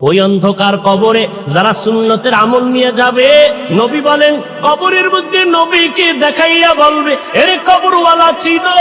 ওই অন্ধকার কবরে যারা সুন্নতের আমল নিয়ে যাবে, নবী বলেন কবরের মধ্যে নবীকে দেখাইয়া বলবে, এরে কবরওয়ালা চিনো,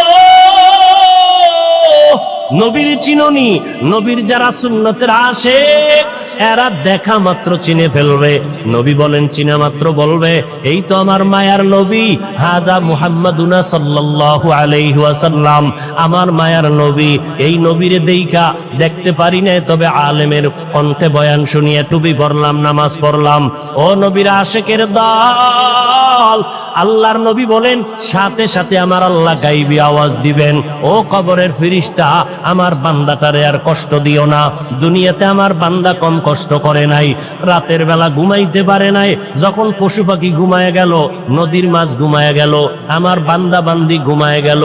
নবীর চিননি। নবীর যারা সুন্নতের আশিক এরা দেখা মাত্র চিনে ফেলবে। নবী বলেন চিনা মাত্র বলবে, এই তো আমার মায়ার নবী, হাজা মুহাম্মাদুনা সাল্লাল্লাহু আলাইহি ওয়াসাল্লাম, আমার মায়ার নবী। এই নবীরে দেইখা দেখতে পারি না, তবে আলেমের কণ্ঠে বয়ান শুনিয়ে টুপি পরলাম, নামাজ পড়লাম। ও নবীর আশিকের দল, আল্লাহর নবী বলেন সাথে সাথে আমার আল্লাহ গাইবী আওয়াজ দিবেন, ও কবরের ফেরেশতা, আমার বান্দাটারে আর কষ্ট দিও না। দুনিয়াতে আমার বান্দা কম কষ্ট করে নাই, রাতের বেলা ঘুমাইতে পারে নাই, যখন পশু পাখি ঘুমায় গেল, নদীর মাছ ঘুমায় গেল, আমার বান্দা বান্দি ঘুমায় গেল,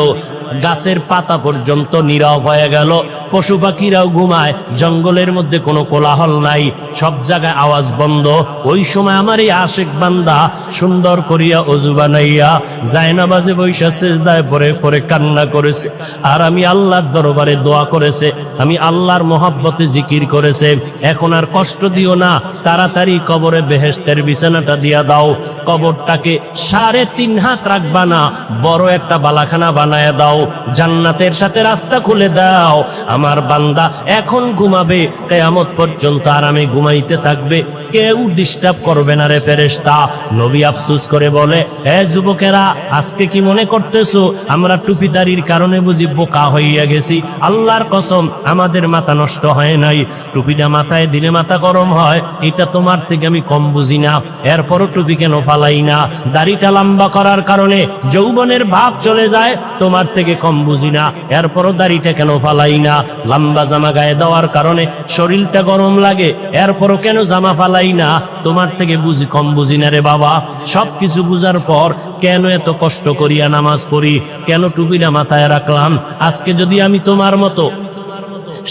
গাছের পাতা পর্যন্ত নীরব হয়ে গেল, পশু পাখিরাও ঘুমায়, জঙ্গলের মধ্যে কোনো কোলাহল নাই, সব জায়গায় আওয়াজ বন্ধ। ওই সময় আমার এই আশিক বান্দা সুন্দর করিয়া অজু বানাইয়া জায়নামাজে বৈশা সিজদায় পড়ে পড়ে কান্না করেছে, আর আমি আল্লাহর দরবারে দোয়া করেছে, আমি আল্লাহর মহব্বতে জিকির করেছে। এখন আর কষ্ট দিও না, তাড়াতাড়ি কবরে বেহেশতের বিছানাটা দিয়া দাও, কবরটাকে 3.5 হাত রাখবা না, বড় একটা বালাখানা বানায় দাও, জান্নাতের সাথে রাস্তা খুলে দাও। আমার বান্দা এখন ঘুমাবে, কিয়ামত পর্যন্ত আরামে ঘুমাইতে থাকবে, কেউ ডিস্টার্ব করবে না রে ফেরেশতা। নবী আফসোস করে বলে, এ যুবকেরা, আজকে কি মনে করতেছো আমরা টুপিদারির কারণে বুঝি বোকা হইয়া গেছি? আল্লাহর কসম, আমাদের মাথা নষ্ট হয় নাই। টুপিটা মাথায় দিলে মাথা গরম হয়, এটা তোমার থেকে আমি কম বুঝি না, এরপরও টুপি কেন ফালাই না? দাড়িটা লম্বা করার কারণে যৌবনের ভাব চলে যায়, তোমার থেকে কম বুঝি না, এরপরও দাড়িটা কেন ফালাই না? লম্বা জামা গায়ে দেওয়ার কারণে শরীরটা গরম লাগে, এরপরও কেন জামা ফালাই না? তোমার থেকে বুঝি কম বুঝি না রে বাবা। সবকিছু বুঝার পর কেন এত কষ্ট করিয়া নামাজ পড়ি, কেন টুপিটা মাথায় রাখলাম? আজকে যদি আমি তোমার মতো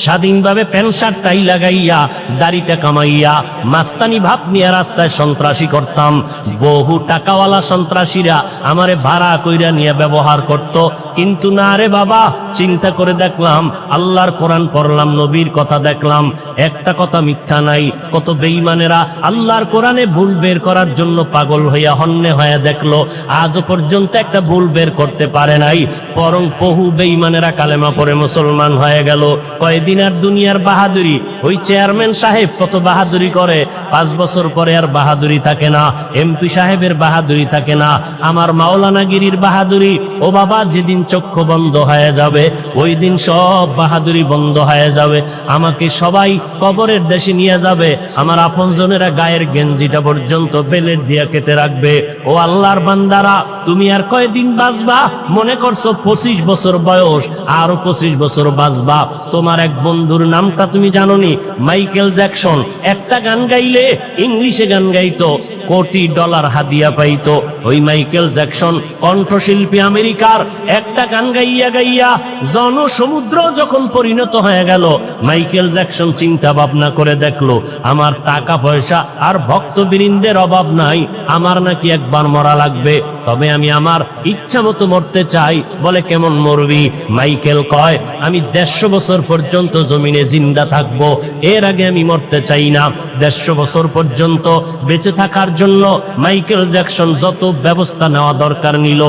স্বাধীনভাবে প্যান্ট শার্ট টাই লাগাইয়া দাড়িটা কামাইয়া মাস্তানি ভাব নিয়ে রাস্তায় সন্ত্রাসী করতাম, বহু টাকাওয়ালা সন্ত্রাসীরা আমারে ভাড়া কইরা নিয়ে ব্যবহার করত। কিন্তু না রে বাবা, চিন্তা করে দেখলাম, আল্লাহর কোরআন পড়লাম, নবীর কথা দেখলাম, একটা কথা মিথ্যা নাই। কত বেঈমানেরা আল্লাহর কোরআনে ভুল বের করার জন্য পাগল হইয়া হন্যে হয়ে দেখলো, আজও পর্যন্ত একটা ভুল বের করতে পারে নাই, বরং বহু বেঈমানেরা কালেমা পড়ে মুসলমান হয়ে গেল। কয়দিন আর দুনিয়ার বাহাদুরি, ওই চেয়ারম্যান সাহেব কত বাহাদুরি করে, 5 বছর পরে আর বাহাদুরি থাকে না, এমপি সাহেবের বাহাদুরি থাকে না, আমার মাওলানাগিরির বাহাদুরি, ও বাবা যেদিন চক্ষু বন্ধ হয়ে যাবে ওই দিন সব বাহাদুরি বন্ধ হয়ে যাবে। আমাকে সবাই কবরের দেশে নিয়ে যাবে, আমার আপনজনেরা গায়ের গেঞ্জিটা পর্যন্ত বেলেট দিয়া কেটে রাখবে। ও আল্লাহর বান্দারা, তুমি আর কয়দিন বাঁচবা? মনে করছো 25 বছর বয়স, আরো 25 বছর বাঁচবা। তোমার এক বন্ধুর নামটা তুমি জানোনি? Michael Jackson. একটা গান গাইলে, ইংলিশে গান গাইতো, $1 কোটি হাদিয়া পাইতো। ওই মাইকেল জ্যাকসন কণ্ঠশিল্পী আমেরিকার, একটা গান গাইয়া গাইয়া জনসমুদ্র যখন পরিণত হয়ে গেল, মাইকেল জ্যাকসন চিন্তা ভাবনা করে দেখলো, আমার টাকা পয়সা আর ভক্তবৃন্দের অভাব নাই, আমার নাকি একবার মরা লাগবে, তবে আমি আমার ইচ্ছা মতো মরতে চাই। বলে কেমন মরবি? মাইকেল কয়, আমি 150 বছর পর্যন্ত জমিনে জিন্দা থাকবো, এর আগে আমি মরতে চাই না। 150 বছর পর্যন্ত বেঁচে থাকার জন্য মাইকেল জ্যাকসন যত ব্যবস্থা নেওয়া দরকার নিল।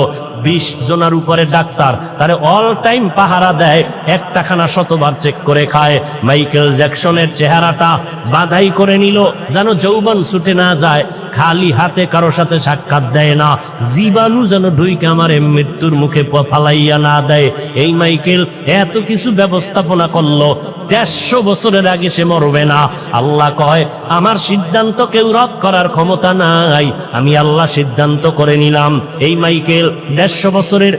20 জনের উপরে ডাক্তার তারে অল টাইম পাহারা দেয়, একটা খানা শতবার চেক করে খায়। মাইকেল জ্যাকসনের চেহারাটা বাঁধাই করে নিল, যেন যৌবন ছুটে না যায়, খালি হাতে কারো সাথে সাক্ষাৎ দেয় না, জীবাণু যেন ঢুইকে আমার মৃত্যুর মুখে ফালাইয়া না দেয়। এই মাইকেল এত কিছু ব্যবস্থাপনা করলো, 150 বছরের আগে সে মরবে না। আল্লাহ কয়, আমার সিদ্ধান্ত কেউ রদ করার ক্ষমতা নাই, আমি আল্লাহ সিদ্ধান্ত করে নিলাম। এই মাইকেল 150 বছরের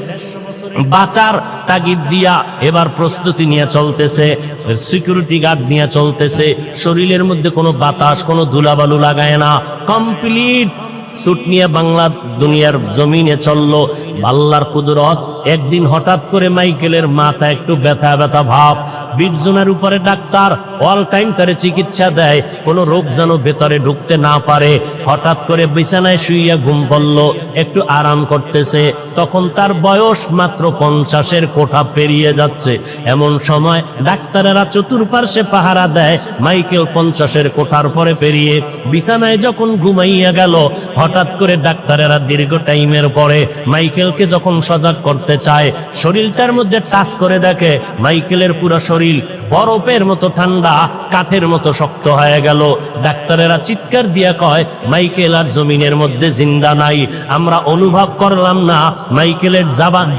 বাঁচার তাগিদ দিয়া এবার প্রস্তুতি নিয়ে চলতেছে, সিকিউরিটি গার্ড নিয়ে চলতেছে, শরীরের মধ্যে কোনো বাতাস, কোনো ধুলাবালু লাগায় না, কমপ্লিট সুট নিয়ে বাংলা দুনিয়ার জমিনে চললো। আল্লাহর কুদরত, একদিন হঠাৎ করে মাইকেলের মাথা একটু ব্যথা ব্যথা ভাব, 20 জনের উপরে ডাক্তার অল টাইম তারে চিকিৎসা দেয়, কোনো রোগ যেন ভেতরে ঢুকতে না পারে। হঠাৎ করে বিছানায় শুইয়া ঘুম পড়ল, একটু আরাম করতেছে, তখন তার বয়স মাত্র 50-এর কোঠা পেরিয়ে যাচ্ছে। এমন সময় ডাক্তারেরা চতুর্পার্শ্বে পাহারা দেয়, মাইকেল 50-এর কোঠার পরে পেরিয়ে বিছানায় যখন ঘুমাইয়া গেল, হঠাৎ করে ডাক্তারেরা দীর্ঘ টাইমের পরে মাইকেলকে যখন সজাগ করতে চায়, শরীরটার মধ্যে টাচ করে দেখে মাইকেলের পুরো শরীর বরফের মতো ঠান্ডা, কাঠের মতো শক্ত হয়ে গেল। ডাক্তারেরা চিৎকার দিয়া কয়, মাইকেল আর জমিনের মধ্যে জিন্দা নাই, আমরা অনুভব করলাম না মাইকেলের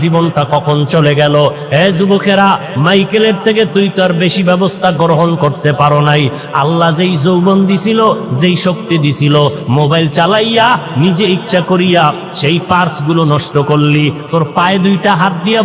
জীবনটা কখন চলে গেল। এ যুবকেরা, মাইকেলের থেকে তুই তো আর বেশি ব্যবস্থা গ্রহণ করতে পারো নাই। আল্লাহ যেই যৌবন দিছিল, যেই শক্তি দিছিল, মোবাইল চালাইয়া নিজে ইচ্ছা করিয়া সেই পার্টস গুলো নষ্ট করলি। তোর পায়ে 2টা হাত দিয়া